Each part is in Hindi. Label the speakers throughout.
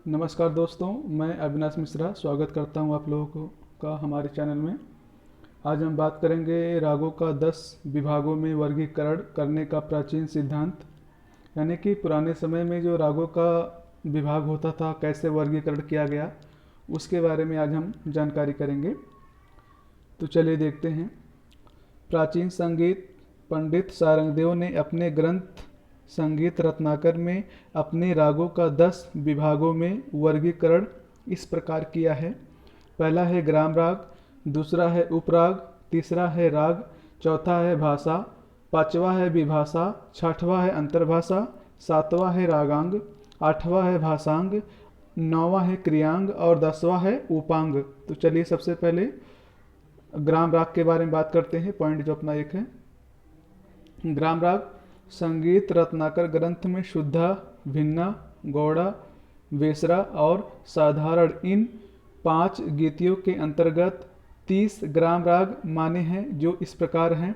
Speaker 1: नमस्कार दोस्तों, मैं अविनाश मिश्रा स्वागत करता हूं आप लोगों का हमारे चैनल में। आज हम बात करेंगे रागों का 10 विभागों में वर्गीकरण करने का प्राचीन सिद्धांत, यानी कि पुराने समय में जो रागों का विभाग होता था, कैसे वर्गीकरण किया गया, उसके बारे में आज हम जानकारी करेंगे। तो चलिए देखते हैं। प्राचीन संगीत पंडित सारंगदेव ने अपने ग्रंथ संगीत रत्नाकर में अपने रागों का 10 विभागों में वर्गीकरण इस प्रकार किया है। पहला है ग्राम राग, दूसरा है उपराग, तीसरा है राग, चौथा है भाषा, पांचवा है विभाषा, छठवां है अंतर्भाषा, सातवां है रागांग, आठवां है भाषांग, नौवां है क्रियांग और 10वां है उपांग। तो चलिए सबसे पहले ग्राम राग के बारे में बात करते हैं। पॉइंट जो अपना एक है, ग्राम राग संगीत रत्नाकर ग्रंथ में शुद्धा, भिन्ना, गौड़ा, वेसरा और साधारण इन 5 गीतियों के अंतर्गत 30 ग्राम राग माने हैं, जो इस प्रकार हैं।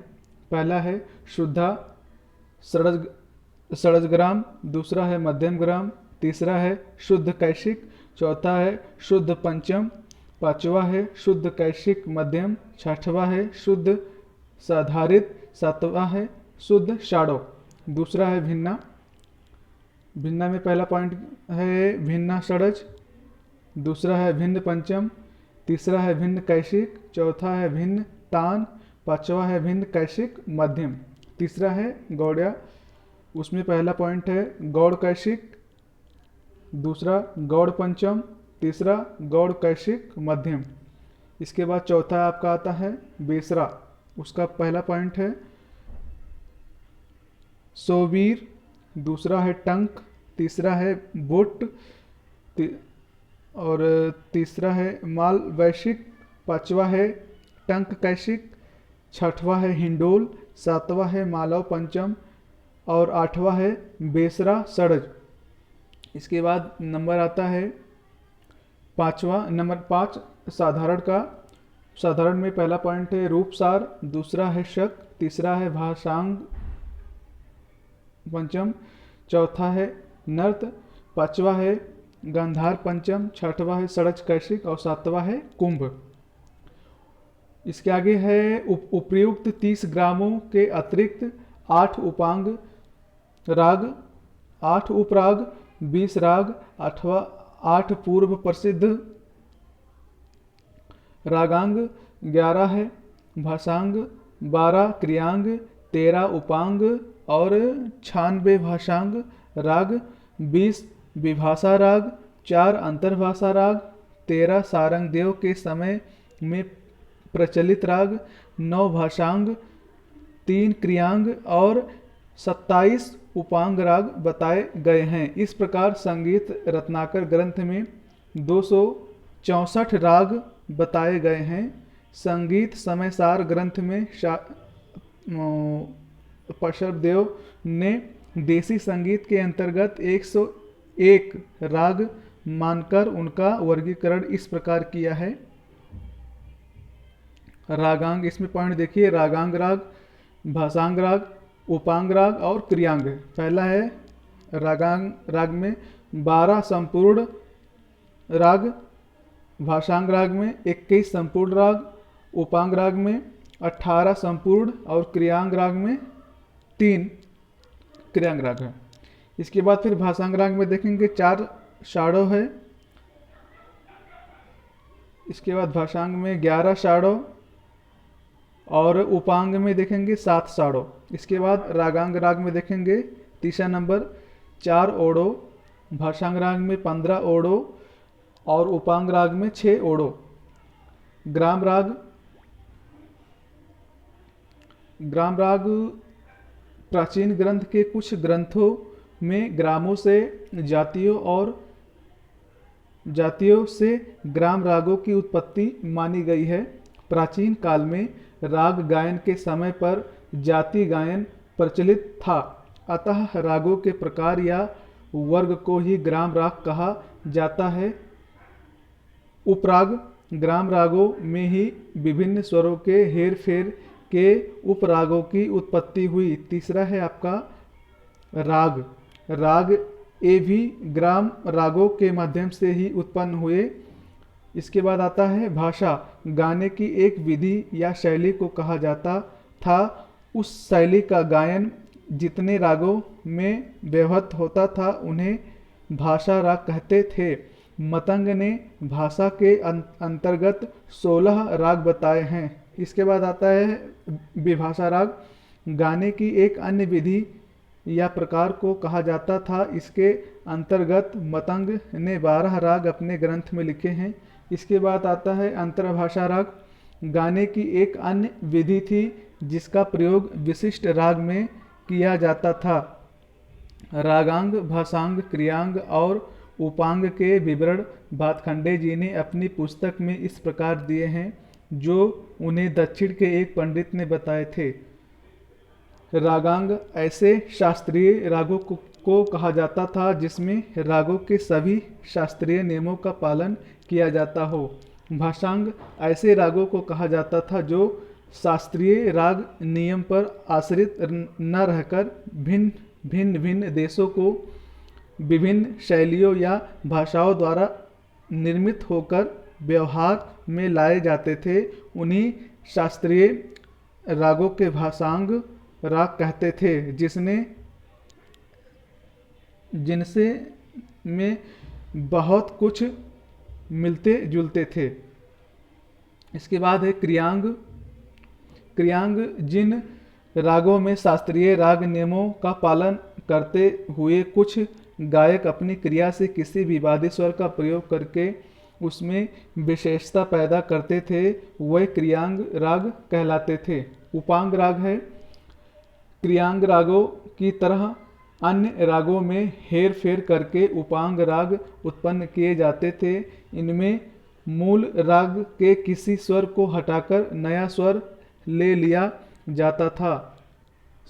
Speaker 1: पहला है शुद्धा षडज ग्राम, दूसरा है मध्यम ग्राम, तीसरा है शुद्ध कैशिक, चौथा है शुद्ध पंचम, पांचवा है शुद्ध कैशिक मध्यम, छठवां है शुद्ध साधारित, सातवां है शुद्ध शाड़ो। दूसरा है भिन्ना। भिन्ना में पहला पॉइंट है भिन्ना षडज, दूसरा है भिन्न पंचम, तीसरा है भिन्न कैशिक, चौथा है भिन्न तान, पांचवा है भिन्न कैशिक मध्यम, तीसरा है गौड़िया। उसमें पहला पॉइंट है गौड़ कैशिक, दूसरा गौड़ पंचम, तीसरा गौड़ कैशिक मध्यम। इसके बाद चौथा आपका आता है बेसरा। उसका पहला पॉइंट है सोवीर, दूसरा है टंक, तीसरा है बुट और तीसरा है माल वैशिक, पांचवा है टंक कैशिक, छठवां है हिंडोल, सातवां है मालव पंचम और आठवां है बेसरा षडज। इसके बाद नंबर आता है पांचवा, नंबर 5 साधारण का। साधारण में पहला पॉइंट है रूपसार, दूसरा है शक, तीसरा है भाषांग पंचम, चौथा है नर्त, पांचवा है गंधार पंचम, छठवां है षडज कैशिक और सातवां है कुंभ। इसके आगे है उपर्युक्त 30 ग्रामों के अतिरिक्त 8 उपांग राग, 8 उपराग, 20 राग, 8 पूर्व प्रसिद्ध रागांग, 11 है भाषांग, 12 क्रियांग, 13 उपांग और 96 भाषांग राग, 20 विभाषा राग, 4 अंतर्भाषा राग, 13 सारंगदेव के समय में प्रचलित राग, 9 भाषांग, 3 क्रियांग और 27 उपांग राग बताए गए हैं। इस प्रकार संगीत रत्नाकर ग्रंथ में 264 राग बताए गए हैं। संगीत समयसार ग्रंथ में पशरदेव ने देसी संगीत के अंतर्गत 101 राग मानकर उनका वर्गीकरण इस प्रकार किया है। रागांग, इसमें पॉइंट देखिए, रागांग राग, भाषांग राग, उपांग राग और क्रियांग। पहला है रागांग राग में 12 संपूर्ण राग, भाषांग राग में 21 संपूर्ण राग, उपांग राग में 18 संपूर्ण और क्रियांग राग में 3 क्रियांग राग है। इसके बाद फिर भाषांग राग में देखेंगे 4 शाड़ो है। इसके बाद भाषांग में 11 शाड़ो और उपांग में देखेंगे 7 शाड़ो। इसके बाद रागांग राग में देखेंगे तीसरा नंबर 4 ओडो, भाषांग राग में 15 ओडो और उपांग राग में 6 ओडो। ग्राम राग, ग्राम राग प्राचीन ग्रंथ के कुछ ग्रंथों में ग्रामों से जातियों से ग्राम रागों की उत्पत्ति मानी गई है। प्राचीन काल में राग गायन के समय पर जाति गायन प्रचलित था, अतः रागों के प्रकार या वर्ग को ही ग्राम राग कहा जाता है। उपराग, ग्राम रागों में ही विभिन्न स्वरों के हेर फेर के उपरागों की उत्पत्ति हुई। तीसरा है आपका राग। राग ये भी ग्राम रागों के माध्यम से ही उत्पन्न हुए। इसके बाद आता है भाषा। गाने की एक विधि या शैली को कहा जाता था। उस शैली का गायन जितने रागों में व्यवहृत होता था उन्हें भाषा राग कहते थे। मतंग ने भाषा के अंतर्गत 16 राग बताए हैं। इसके बाद आता है विभाषा राग। गाने की एक अन्य विधि या प्रकार को कहा जाता था। इसके अंतर्गत मतंग ने 12 राग अपने ग्रंथ में लिखे हैं। इसके बाद आता है अंतरभाषा राग। गाने की एक अन्य विधि थी जिसका प्रयोग विशिष्ट राग में किया जाता था। रागांग, भाषांग, क्रियांग और उपांग के विवरण भातखंडे जी ने अपनी पुस्तक में इस प्रकार दिए हैं जो उन्हें दक्षिण के एक पंडित ने बताए थे। रागांग ऐसे शास्त्रीय रागों को कहा जाता था जिसमें रागों के सभी शास्त्रीय नियमों का पालन किया जाता हो। भाषांग ऐसे रागों को कहा जाता था जो शास्त्रीय राग नियम पर आश्रित न रहकर भिन्न देशों को विभिन्न शैलियों या भाषाओं द्वारा निर्मित होकर व्यवहार में लाए जाते थे। उन्हीं शास्त्रीय रागों के भाषांग राग कहते थे जिनसे में बहुत कुछ मिलते जुलते थे। इसके बाद है क्रियांग। क्रियांग जिन रागों में शास्त्रीय राग नियमों का पालन करते हुए कुछ गायक अपनी क्रिया से किसी विवादी स्वर का प्रयोग करके उसमें विशेषता पैदा करते थे, वह क्रियांग राग कहलाते थे। उपांग राग है। क्रियांग रागों की तरह अन्य रागों में हेर फेर करके उपांग राग उत्पन्न किए जाते थे। इनमें मूल राग के किसी स्वर को हटाकर नया स्वर ले लिया जाता था।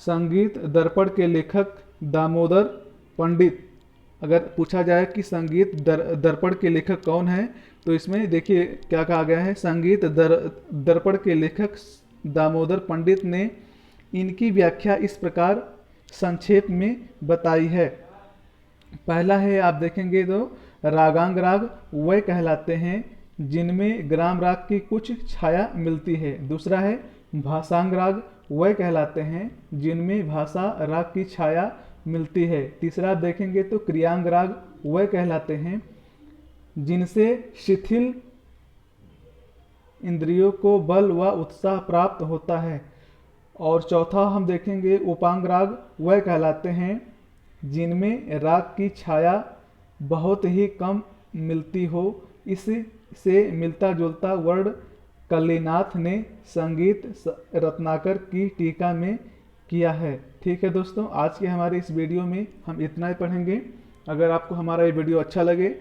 Speaker 1: संगीत दर्पण के लेखक दामोदर पंडित। अगर पूछा जाए कि संगीत दर्पण के लेखक कौन है तो इसमें देखिए क्या कहा गया है। संगीत दर्पण के लेखक दामोदर पंडित ने इनकी व्याख्या इस प्रकार संक्षेप में बताई है। पहला है आप देखेंगे तो रागांग राग वह कहलाते हैं जिनमें ग्राम राग की कुछ छाया मिलती है। दूसरा है भाषांग राग वह कहलाते हैं जिनमें भाषा राग की छाया मिलती है। तीसरा देखेंगे तो क्रियांग राग वह कहलाते हैं जिनसे शिथिल इंद्रियों को बल व उत्साह प्राप्त होता है। और चौथा हम देखेंगे उपांग राग वह कहलाते हैं जिनमें राग की छाया बहुत ही कम मिलती हो। इससे मिलता जुलता वर्ण कल्लीनाथ ने संगीत रत्नाकर की टीका में किया है। ठीक है दोस्तों, आज के हमारे इस वीडियो में हम इतना ही पढ़ेंगे। अगर आपको हमारा ये वीडियो अच्छा लगे